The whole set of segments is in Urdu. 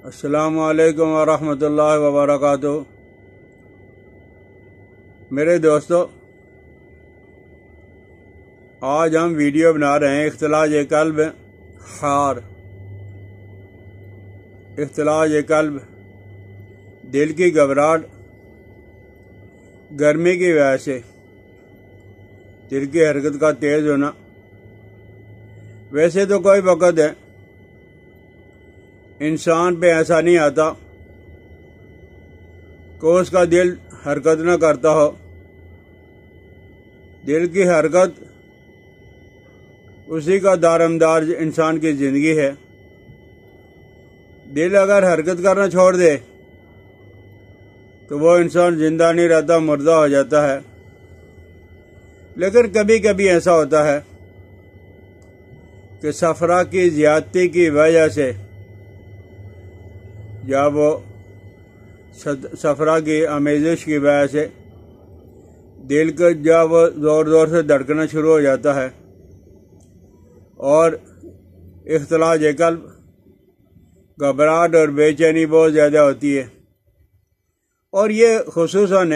السلام علیکم ورحمۃ اللہ وبرکاتہ۔ میرے دوستو، آج ہم ویڈیو بنا رہے ہیں اختلاج قلب خار۔ اختلاج قلب دل کی گھبراہٹ، گرمی کی وجہ سے دل کی حرکت کا تیز ہونا۔ ویسے تو کوئی وقت ہے انسان پہ ایسا نہیں آتا کہ اس کا دل حرکت نہ کرتا ہو۔ دل کی حرکت اسی کا دارمدار انسان کی زندگی ہے۔ دل اگر حرکت کرنا چھوڑ دے تو وہ انسان زندہ نہیں رہتا، مردہ ہو جاتا ہے۔ لیکن کبھی کبھی ایسا ہوتا ہے کہ صفرا کی زیادتی کی وجہ سے یا وہ صفرا کی آمیزش کی وجہ سے دل کا جب وہ زور زور سے دھڑکنا شروع ہو جاتا ہے اور اختلاج قلب، گھبراہٹ اور بے چینی بہت زیادہ ہوتی ہے۔ اور یہ خصوصاً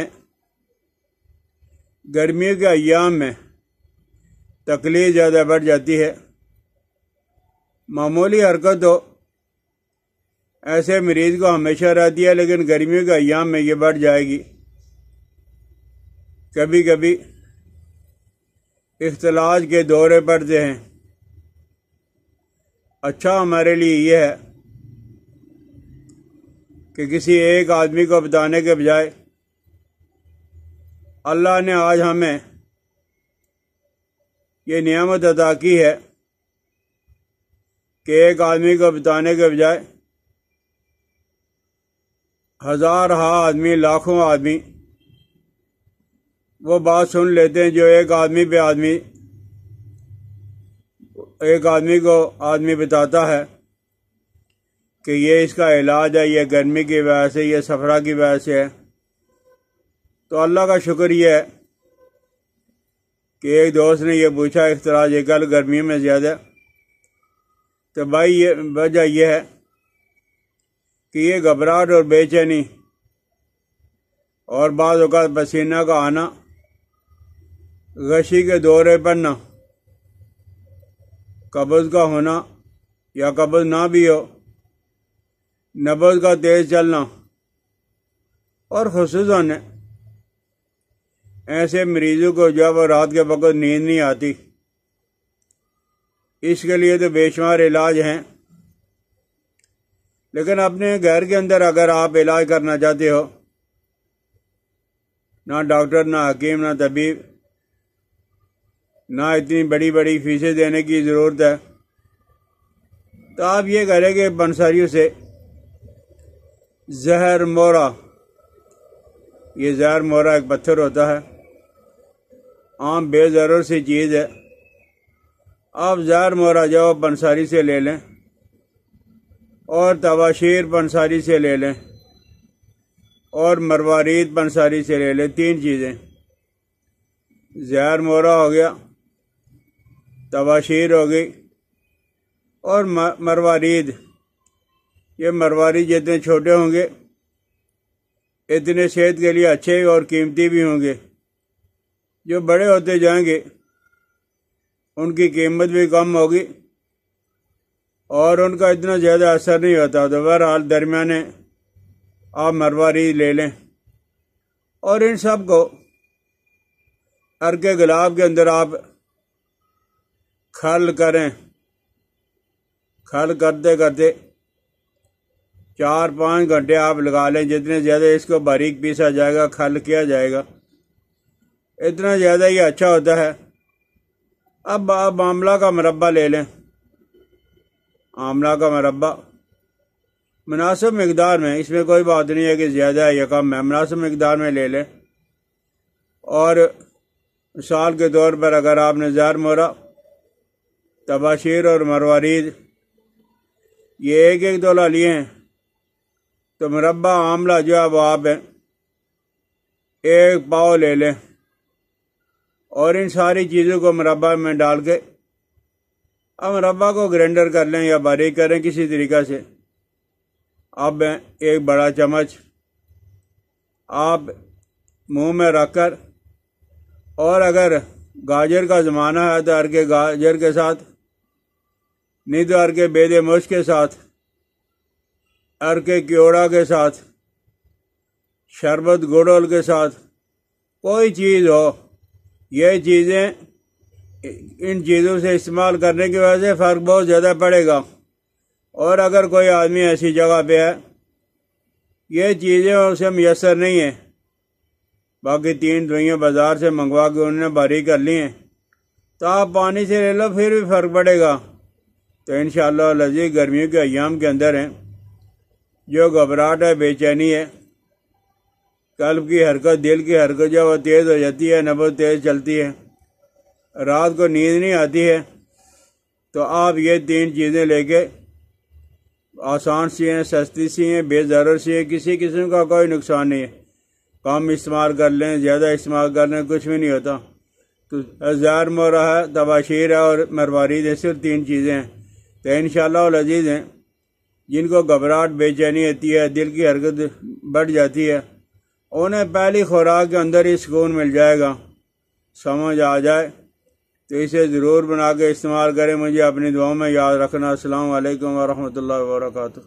گرمیوں کے ایام میں تکلیف زیادہ بڑھ جاتی ہے۔ معمولی حرکت ہو ایسے مریض کو ہمیشہ رہتی ہے، لیکن گرمیوں کے ایام میں یہ بڑھ جائے گی۔ کبھی کبھی اختلاج کے دورے پڑتے ہیں۔ اچھا ہمارے لیے یہ ہے کہ کسی ایک آدمی کو بتانے کے بجائے اللہ نے آج ہمیں یہ نعمت عطا کی ہے کہ ایک آدمی کو بتانے کے بجائے ہزارہا آدمی، لاکھوں آدمی وہ بات سن لیتے ہیں جو ایک آدمی کو آدمی بتاتا ہے کہ یہ اس کا علاج ہے، یہ گرمی کی وجہ سے، یہ صفرا کی وجہ سے ہے۔ تو اللہ کا شکر یہ ہے کہ ایک دوست نے یہ پوچھا اختلاج قلب گرمیوں میں زیادہ، تو بھائی یہ وجہ یہ ہے کہ یہ گھبراہٹ اور بے چینی اور بعض اوقات پسینہ کا آنا، غشی کے دورے پڑنا، قبض کا ہونا یا قبض نہ بھی ہو، نبض کا تیز چلنا، اور خصوصاً ایسے مریضوں کو جب رات کے وقت نیند نہیں آتی، اس کے لیے تو بے شمار علاج ہیں۔ لیکن اپنے گھر کے اندر اگر آپ علاج کرنا چاہتے ہو، نہ ڈاکٹر، نہ حکیم، نہ طبیب، نہ اتنی بڑی بڑی فیسیں دینے کی ضرورت ہے، تو آپ یہ کریں کہ پنساریوں سے زہر مورا، یہ زہر مورا ایک پتھر ہوتا ہے، عام بے ضرر سی چیز ہے۔ آپ زہر مورا جو پنساری سے لے لیں اور تباشیر پنساری سے لے لیں اور مروارید پنساری سے لے لیں، تین چیزیں، زہر مورا ہو گیا، تباشیر ہو گئی اور مروارید۔ یہ مروارید جتنے چھوٹے ہوں گے اتنے صحت کے لیے اچھے اور قیمتی بھی ہوں گے، جو بڑے ہوتے جائیں گے ان کی قیمت بھی کم ہوگی اور ان کا اتنا زیادہ اثر نہیں ہوتا۔ تو بہرحال درمیانے آپ مروارید لے لیں اور ان سب کو عرق گلاب کے اندر آپ کھل کریں۔ کھل کرتے کرتے 4-5 گھنٹے آپ لگا لیں، جتنے زیادہ اس کو باریک پیسا جائے گا، کھل کیا جائے گا، اتنا زیادہ یہ اچھا ہوتا ہے۔ اب آپ آملہ کا مربع لے لیں، آملہ کا مربع مناسب مقدار میں، اس میں کوئی بات نہیں ہے کہ زیادہ ہے یا کم ہے، مناسب مقدار میں لے لیں۔ اور مثال کے طور پر اگر آپ نے زہر مورا، تباشیر اور مروارید یہ ایک ایک تولہ لیے ہیں، تو مربع آملہ جو ہے وہ آپ 1 پاؤ لے لیں اور ان ساری چیزوں کو مربع میں ڈال کے اب مربع کو گرینڈر کر لیں یا باریک کریں کسی طریقہ سے، اب ایک بڑا چمچ آپ منہ میں رکھ کر، اور اگر گاجر کا زمانہ ہے تو ارک گاجر کے ساتھ، نہیں تو ارک بید مشک کے ساتھ، ارک کیوڑا کے ساتھ، شربت گڑول کے ساتھ، کوئی چیز ہو، یہ چیزیں ان چیزوں سے استعمال کرنے کی وجہ سے فرق بہت زیادہ پڑے گا۔ اور اگر کوئی آدمی ایسی جگہ پہ ہے یہ چیزیں اسے میسر نہیں ہیں، باقی 3 دوائیاں بازار سے منگوا کے انہوں نے باریک کر لی ہیں، تو آپ پانی سے لے لو پھر بھی فرق پڑے گا۔ تو انشاءاللہ العزیز گرمیوں کے ایام کے اندر ہیں، جو گھبراہٹ ہے، بے چینی ہے، قلب کی حرکت، دل کی حرکت جو وہ تیز ہو جاتی ہے، نبض تیز چلتی ہے، رات کو نیند نہیں آتی ہے، تو آپ یہ 3 چیزیں لے کے، آسان سی ہیں، سستی سی ہیں، بے ضرر سی ہیں، کسی قسم کا کوئی نقصان نہیں ہے، کم استعمال کر لیں، زیادہ استعمال کر لیں، کچھ بھی نہیں ہوتا۔ تو زہر مورا ہے، تباشیر ہے اور مروارید ہے، صرف 3 چیزیں ہیں۔ تو انشاءاللہ العزیز ہیں جن کو گھبراہٹ، بے چینی ہوتی ہے، دل کی حرکت بڑھ جاتی ہے، انہیں پہلی خوراک کے اندر ہی سکون مل جائے گا، سمجھ آ جائے تو اسے ضرور بنا کے استعمال کریں۔ مجھے اپنی دعاؤں میں یاد رکھنا۔ السلام علیکم ورحمۃ اللہ وبرکاتہ۔